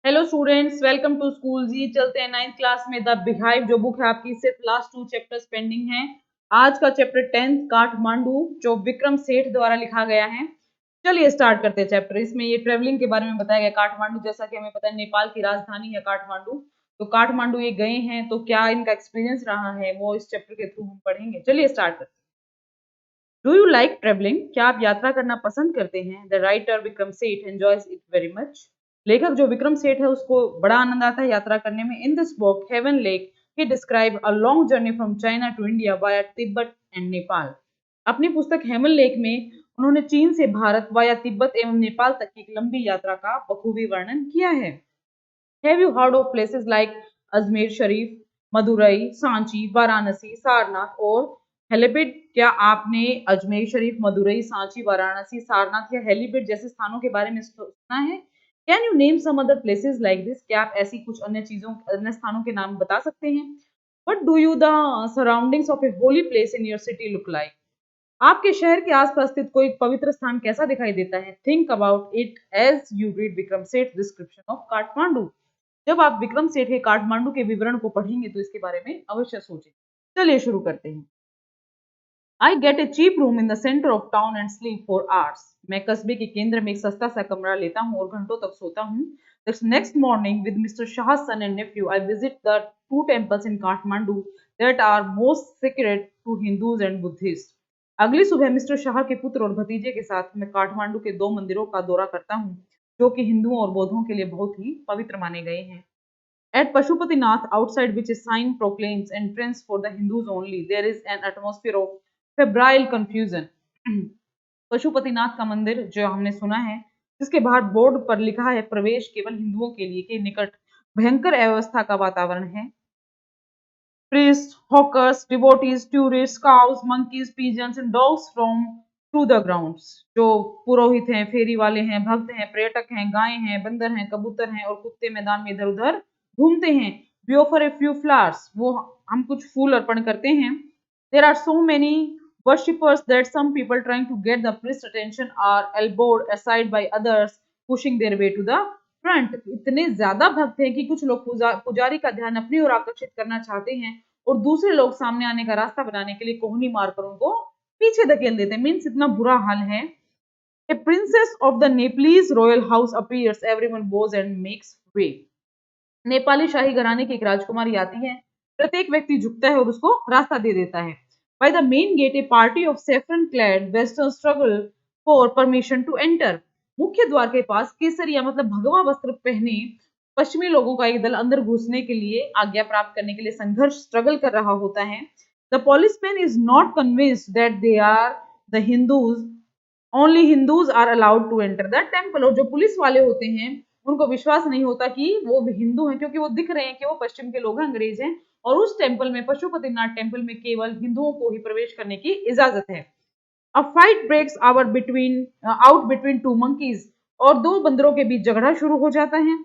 Hello students, welcome to school G. चलते हैं 9th class में। द बिहाइव जो बुक है आपकी, सिर्फ लास्ट 2 चैप्टर्स पेंडिंग हैं। आज का चैप्टर 10th काठमांडू, जो विक्रम सेठ द्वारा लिखा गया है। चलिए स्टार्ट करते हैं चैप्टर। इसमें ये ट्रेवलिंग के बारे में बताया गया। काठमांडू, जैसा कि हमें पता है, नेपाल की राजधानी है काठमांडू। तो काठमांडू ये गए हैं, तो क्या इनका एक्सपीरियंस रहा है वो इस चैप्टर के थ्रू हम पढ़ेंगे। चलिए स्टार्ट करते हैं। Do you like travelling? क्या आप यात्रा करना पसंद करते हैं? The writer Vikram Seth enjoys it very much. लेखक जो विक्रम सेठ है उसको बड़ा आनंद आता है यात्रा करने में। In this book Heaven Lake he describe a long journey from China to India via Tibet and Nepal. अपनी पुस्तक हेमन लेक में उन्होंने चीन से भारत वाया तिब्बत एवं नेपाल तक की एक लंबी यात्रा का बखूबी वर्णन किया है। Have you heard of places like Ajmer Sharif, Madurai, Sanchi, Varanasi, Sarnath और हेलीपैड? क्या आपने अजमेर शरीफ, मदुरई, सांची, वाराणसी, सारनाथ या हेलीपैड जैसे स्थानों के बारे में सुना है? Can you name some other places like this? क्या आप ऐसी कुछ अन्य स्थानों के नाम बता सकते हैं? What do you the surroundings of A holy place in your city look like? आपके शहर के आसपास स्थित कोई पवित्र स्थान कैसा दिखाई देता है? Think about it as you read Vikram Seth description of Kathmandu. जब आप विक्रम सेठ के काठमांडू के विवरण को पढ़ेंगे तो इसके बारे में अवश्य सोचें। चलिए शुरू करते हैं। I get a cheap room in the centre of town and sleep for hours. मैं कस्बे के केंद्र में एक सस्ता सा कमरा लेता हूँ और घंटों तक सोता हूँ। Next morning with Mister Shah son and nephew I visit the 2 temples in Kathmandu that are most secret to Hindus and Buddhist. अगली सुबह मिस्टर शाह के पुत्र और भतीजे के साथ मैं काठमांडू के 2 मंदिरों का दौरा करता हूँ, जो कि हिंदुओं और बौद्धों के लिए बहुत ही पवित्र माने गए हैं। At Pashupatinath, outside which a sign proclaims entrance for the Hindus only, there is an atmosphere of febrile confusion. Pashupatinath का मंदिर जो हमने सुना है, जिसके बाहर बोर्ड पर लिखा है प्रवेश केवल हिंदुओं के लिए, के निकट भयंकर अव्यवस्था का वातावरण है। Priests, hawkers, devotees, tourists, cows, monkeys, pigeons and dogs roam through the grounds. जो पुरोहित हैं, फेरी वाले हैं, भक्त हैं, पर्यटक हैं, गायें हैं, बंदर हैं, कबूतर हैं और कुत्ते मैदान में इधर उधर घूमते हैं। We offer a few flowers. वो हम कुछ फूल अर्पण करते हैं। There are so many worshippers that some people trying to get the priest's attention are elbowed aside by others pushing their way to the front. इतने ज्यादा भक्त हैं कि कुछ लोग पुजारी का ध्यान अपनी ओर आकर्षित करना चाहते हैं और दूसरे लोग सामने आने का रास्ता बनाने के लिए कोहनी मारकर उनको पीछे धकेल देते हैं। मीन्स इतना बुरा हाल है। A princess of the Nepalese royal house appears, everyone bows and makes way. Nepali शाही घराने की एक राजकुमारी आती है, प्रत्येक व्यक्ति झुकता है और उसको रास्ता दे देता है। By the main gate a party of saffron clad western struggle for permission to enter. मुख्य द्वार के पास केसरिया मतलब भगवा वस्त्र पहने पश्चिमी लोगों का एक दल अंदर घुसने के लिए, आज्ञा प्राप्त करने के लिए संघर्ष स्ट्रगल कर रहा होता है। The policeman is not convinced that they are the Hindus, only Hindus are allowed to enter the temple. और जो पुलिस वाले होते हैं उनको विश्वास नहीं होता कि वो हिंदू हैं, क्योंकि वो दिख रहे हैं कि वो पश्चिम के लोग हैं, अंग्रेज हैं, और उस टेम्पल में, पशुपतिनाथ टेम्पल में, केवल हिंदुओं को ही प्रवेश करने की इजाजत है। A fight breaks out between 2 monkeys. और 2 बंदरों के बीच झगड़ा शुरू हो जाता है।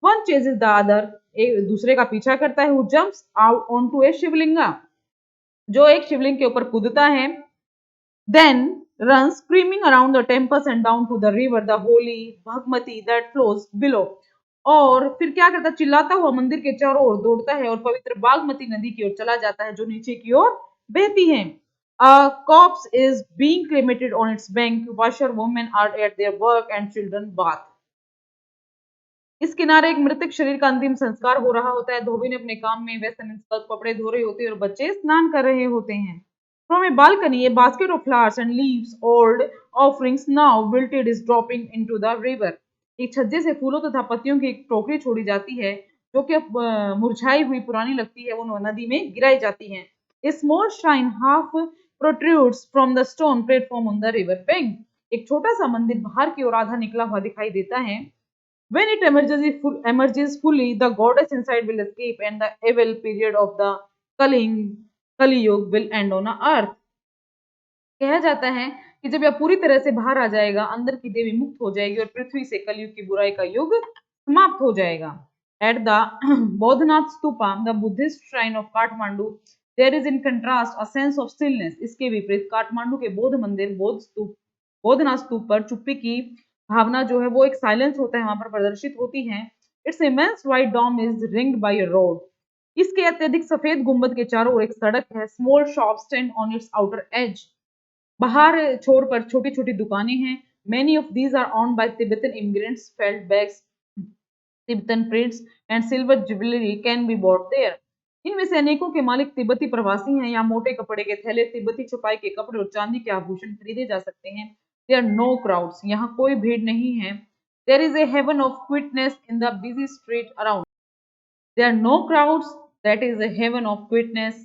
One chases the other. एक दूसरे का पीछा करता है। Who jumps out onto a Shivalinga, जो एक शिवलिंग के ऊपर कूदता है। Then runs screaming around the temples and down to the river, the holy Bhagmati that flows below. और फिर क्या करता है, चिल्लाता हुआ मंदिर के चारों ओर दौड़ता है और पवित्र बागमती नदी की ओर चला जाता है, जो नीचे की ओर बहती है। A corpse is being cremated on its bank. Washerwomen are at their work and children bath. इस किनारे एक मृतक शरीर का अंतिम संस्कार हो रहा होता है। धोबी अपने काम में व्यस्त, कपड़े धो रहे होते हैं और बच्चे स्नान कर रहे होते हैं। From a balcony, a basket of flowers and leaves, old offerings now wilted, is dropping into the river. एक छज्जे से फूलों तथा पत्तियों की एक टोकरी छोड़ी जाती है, जो कि मुरझाई हुई पुरानी लगती है, वो नदी में गिराई जाती है। A small shrine half protrudes from the stone platform on the river bank. एक छोटा सा मंदिर बाहर की ओर आधा निकला हुआ दिखाई देता है। When it emerges fully, the goddess inside will escape and the evil period of the Kali Yuga will end on earth. कहा जाता है कि जब यह पूरी तरह से बाहर आ जाएगा, अंदर की देवी मुक्त हो जाएगी और पृथ्वी से कलयुग की बुराई का युग समाप्त हो जाएगा। At the Bodhnath Stupa, the Buddhist shrine of Kathmandu, there is in contrast a sense of stillness. इसके विपरीत काठमांडू के बौद्ध मंदिर बोधनाथ स्तूप पर चुप्पी की भावना जो है वो एक साइलेंस होता है, वहां पर प्रदर्शित होती है। Its immense wide dome is ringed by a road. इसके अत्यधिक सफेद गुंबद के चारों ओर एक सड़क है। Small shop stand on it's outer as. बाहर छोर पर छोटी छोटी दुकानें हैं। Many of these are owned by Tibetan immigrants. Felt bags, Tibetan prints and silver jewelry can be bought there. इनमें से अनेकों के मालिक तिब्बती प्रवासी हैं। यहाँ मोटे कपड़े के थैले, तिब्बती छपाई के कपड़े और चांदी के आभूषण खरीदे जा सकते हैं। There are no crowds. यहाँ कोई भीड़ नहीं है। There is a heaven of quietness in the busy street around. There are no crowds. That is a heaven of quietness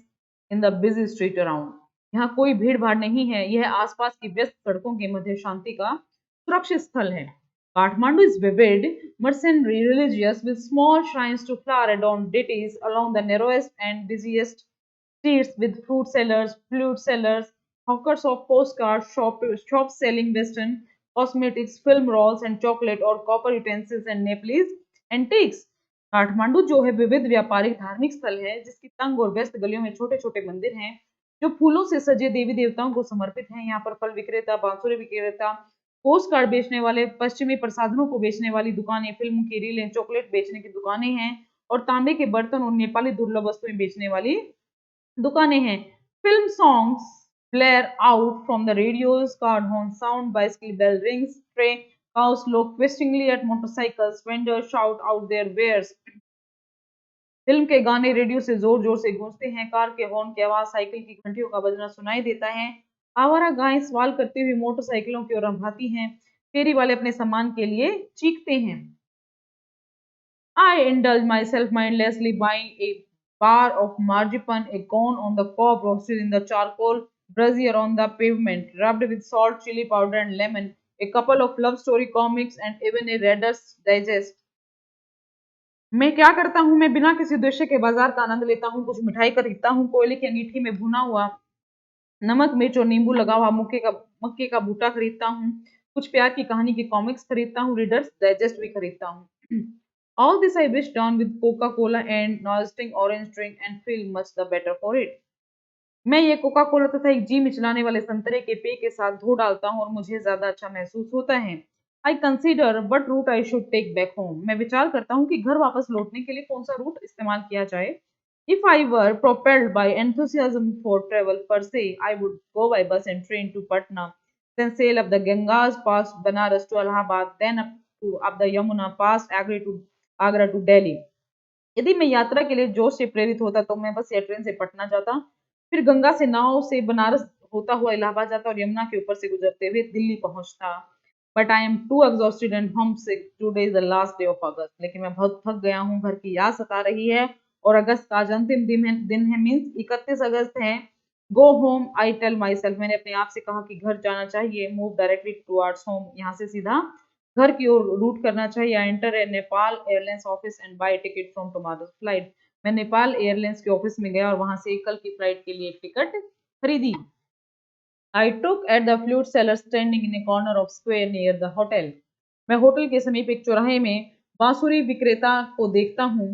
in the busy street around. यहाँ कोई भीड़ भाड़ नहीं है। यह आसपास की व्यस्त सड़कों के मध्य शांति का सुरक्षित स्थल है। Kathmandu is vivid, mercenary, religious, with small shrines to flower adorned deities along the narrowest and busiest streets, with fruit sellers, flute sellers, hawkers of postcards, shops selling Western cosmetics, film rolls and chocolate or copper utensils and Nepalese antiques. Kathmandu जो है विविध व्यापारिक धार्मिक स्थल है, जिसकी तंग और व्यस्त गलियों में छोटे छोटे मंदिर हैं जो फूलों से सजे देवी देवताओं को समर्पित हैं। यहाँ पर फल विक्रेता, बांसुरी विक्रेता, पोस्ट कार्ड बेचने वाले, पश्चिमी प्रसाधनों को बेचने वाली दुकानें, फिल्म की रीलें, चॉकलेट बेचने की दुकानें हैं और तांबे के बर्तन और नेपाली दुर्लभ वस्तुएं बेचने वाली दुकानें हैं। Film songs flare out from the radios, car horn sound, bicycle bell rings, stray cows look questioningly at motorcycles, vendors shout out their wares. Film के गाने रेडियो से जोर जोर से गूंजते हैं। कार के हॉर्न की आवाज, साइकिल की घंटियों का बजना सुनाई देता है। आवारा गायें सवाल करते हुए मोटरसाइकिलों की ओर रंभाती हैं। फेरी वाले अपने सामान के लिए चीखते हैं। I indulge myself mindlessly buying a bar of marzipan, a cone on the cob roasted in the charcoal brazier on the pavement, rubbed with salt, chili powder, and lemon, a couple of love story comics, and even a Reader's Digest. मैं क्या करता हूँ? मैं बिना किसी उद्देश्य के बाजार का आनंद लेता हूँ, कुछ मिठाई खरीदता हूँ, कोयले की अंगीठी में भुना हुआ नमक, मिर्च और नींबू लगा हुआ मक्के का भुट्टा खरीदता हूँ, कुछ प्यार की कहानी की कॉमिक्स खरीदता हूँ, रीडर्स डाइजेस्ट भी खरीदता हूँ। All this I wish down with Coca-Cola and noising orange drink and feel much the better for it. मैं ये कोका कोला तथा एक जी मिचलाने वाले संतरे के पेय के साथ धो डालता हूँ और मुझे ज्यादा अच्छा महसूस होता है। I consider what route I should take back home. मैं विचार करता हूँ कि घर वापस लौटने के लिए कौन सा रूट इस्तेमाल किया जाए। If I were propelled by enthusiasm for travel per se, I would go by bus and train to Patna, then sail up the Ganges, past Banaras to Allahabad, then up the Yamuna, past Agra to Delhi. यदि मैं यात्रा के लिए जोश से प्रेरित होता तो मैं बस या ट्रेन से पटना जाता, फिर गंगा से नाव से बनारस होता हुआ इलाहाबाद जाता और यमुना के ऊपर से गुजरते हुए दिल्ली पहुंचता। But I am too exhausted and homesick. Today is the last day of August. लेकिन मैं बहुत थक गया हूँ, घर की याद सता रही है और अगस्त का आज अंतिम दिन है, मीन्स 31 अगस्त है। Go home, I tell myself, मैंने अपने आप से कहा कि घर जाना चाहिए। मूव डायरेक्टली टुवर्ड्स होम, यहाँ से सीधा घर की ओर रूट करना चाहिए। I enter a Nepal Airlines office and buy ticket from tomorrow's flight. मैं नेपाल एयरलाइंस के ऑफिस में गया और वहां से कल की फ्लाइट के लिए एक टिकट खरीदी। I took at the flute seller standing in a corner of square near the hotel. मैं होटल के समीप एक चौराहे में बांसुरी विक्रेता को देखता हूँ।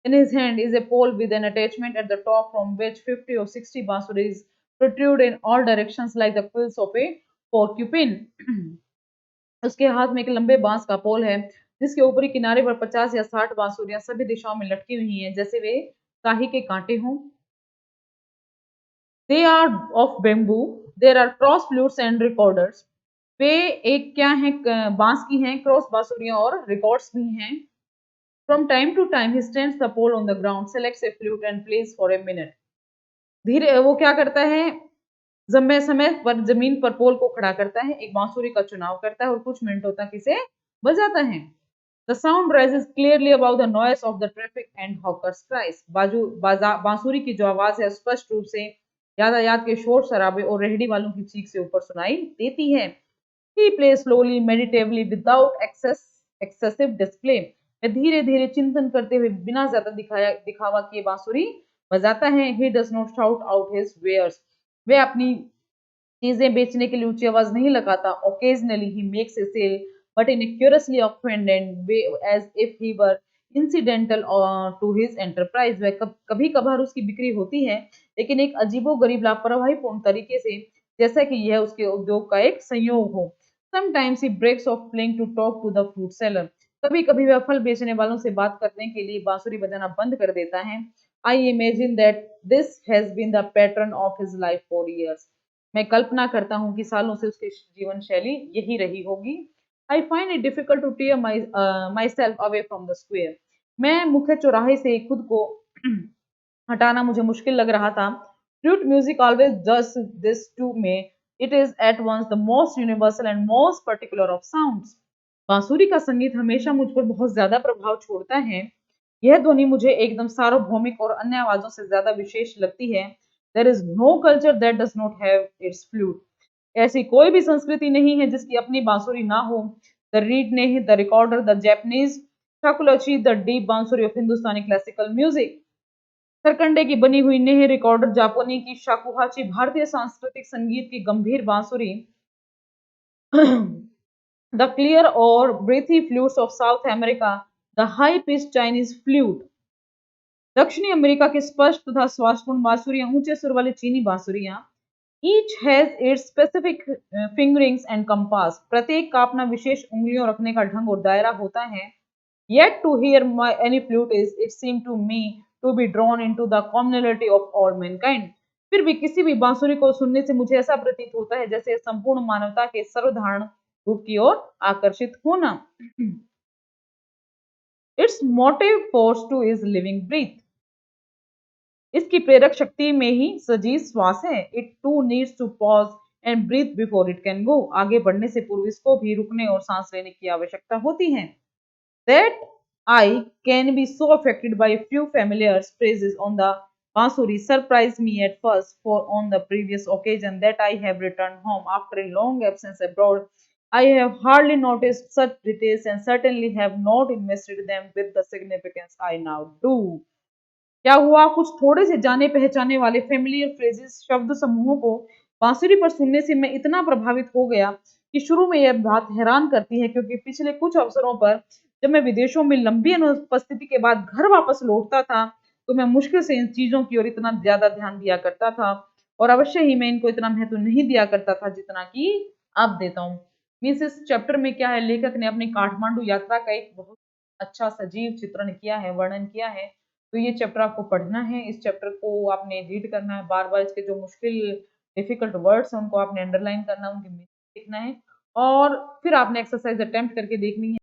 In his hand is a pole with an attachment at the top from which 50 or 60 बांसुरीज protrude in all directions like the quills of a porcupine. उसके हाथ में एक लंबे बांस का पोल है जिसके ऊपरी किनारे पर 50 या 60 बांसुरियां सभी दिशाओं में लटकी हुई हैं जैसे वे शाही के कांटे हों। They are of bamboo. There are cross flutes and recorders. वे एक क्या है, बांस की हैं, क्रॉस बांसुरियां और रिकॉर्ड्स भी हैं। From time to time he stands the pole on the ground, selects a flute and plays for a minute. धीरे वो क्या करता है, समय समय पर जमीन पर पोल को खड़ा करता है, एक बांसुरी का चुनाव करता है और कुछ मिनटों तक इसे बजाता है। The sound rises clearly above the noise of the traffic and hawkers' cries. बांसुरी की जो आवाज है स्पष्ट रूप से यातायात के शोर शराबे और रेहड़ी वालों की चीख से ऊपर सुनाई देती है। He plays slowly, meditatively, without excessive display. मैं धीरे धीरे चिंतन करते हुए बिना ज्यादा दिखावा किए बांसुरी बजाता है। He does not shout out his wares. वह अपनी चीजें बेचने के लिए ऊंची आवाज नहीं लगाता। Occasionally he makes a sale, but in a curiously offended way, as if he were incidental to his enterprise. वह कभी कभार उसकी बिक्री होती है, लेकिन एक अजीबोगरीब लापरवाहीपूर्ण तरीके से, जैसा कि यह उसके उद्योग का एक संयोग हो। Sometimes he breaks off playing to talk to the fruit seller. कभी कभी वह फल बेचने वालों से बात करने के लिए बांसुरी बजाना बंद कर देता है। I imagine that this has been the pattern of his life for years. मैं कल्पना करता हूँ कि सालों से उसकी जीवन शैली यही रही होगी। I find it difficult to tear myself away from the square. मैं मुख्य चौराहे से खुद को हटाना मुझे मुश्किल लग रहा था। Flute music always does this to me. It is at once the most universal and most particular of sounds. बांसुरी का संगीत हमेशा मुझ पर बहुत ज्यादा प्रभाव छोड़ता है। यह ध्वनि मुझे एकदम सार्वभौमिक और अन्य आवाजों से ज्यादा विशेष लगती है। There is no culture that does not have its flute. ऐसी कोई भी संस्कृति नहीं है जिसकी अपनी बांसुरी ना हो। The reed ney the recorder the Japanese shakuhachi the deep bansuri of Hindustani classical music. सरकंडे की बनी हुई नेह रिकॉर्डर जापानी की शाकुहाची भारतीय सांस्कृतिक संगीत की गंभीर बांसुरी। The clear or breathy flutes of South America, the high-pitched Chinese flute। दक्षिणी अमेरिका की स्पष्ट तथा स्वास्थपूर्ण बांसुरियां, ऊंचे सुर वाली चीनी बांसुरियां। Each has its specific fingerings and compass. प्रत्येक का अपना विशेष उंगलियों रखने का ढंग और दायरा होता है। Yet to hear my any flute is, it seemed to me to be drawn into the commonality of all mankind। फिर भी किसी भी बांसुरी को सुनने से मुझे ऐसा प्रतीत होता है जैसे संपूर्ण मानवता के सर्वधारण रूप की ओर आकर्षित होना। Its motive force too is living breath. इसकी प्रेरक शक्ति में ही सजीव श्वास है। It too needs to pause and breathe before it can go. आगे बढ़ने से पूर्व इसको भी रुकने और सांस लेने की आवश्यकता होती है। That I can be so affected by a few familiar phrases on the bansuri surprised me at first, for on the previous occasion that I have returned home after a long absence abroad, I have hardly noticed such details and certainly have not invested them with the significance I now do। क्या हुआ, कुछ थोड़े से जाने पहचाने वाले familiar phrases शब्द समूहों को बांसुरी पर सुनने से मैं इतना प्रभावित हो गया कि शुरू में यह बात हैरान करती है, क्योंकि पिछले कुछ अवसरों पर जब मैं विदेशों में लंबी अनुपस्थिति के बाद घर वापस लौटता था तो मैं मुश्किल से इन चीजों की ओर इतना ज्यादा ध्यान दिया करता था, और अवश्य ही मैं इनको इतना महत्व नहीं दिया करता था जितना कि अब देता हूँ। मीन्स इस चैप्टर में क्या है, लेखक ने अपनी काठमांडू यात्रा का एक बहुत अच्छा सजीव चित्रण किया है, वर्णन किया है। तो ये चैप्टर आपको पढ़ना है, इस चैप्टर को आपने रीड करना है, बार बार इसके जो मुश्किल डिफिकल्ट वर्ड्स हैं उनको आपने अंडरलाइन करना है, उनके मीनिंग लिखना है, और फिर आपने एक्सरसाइज अटेम्प्ट करके देखनी है।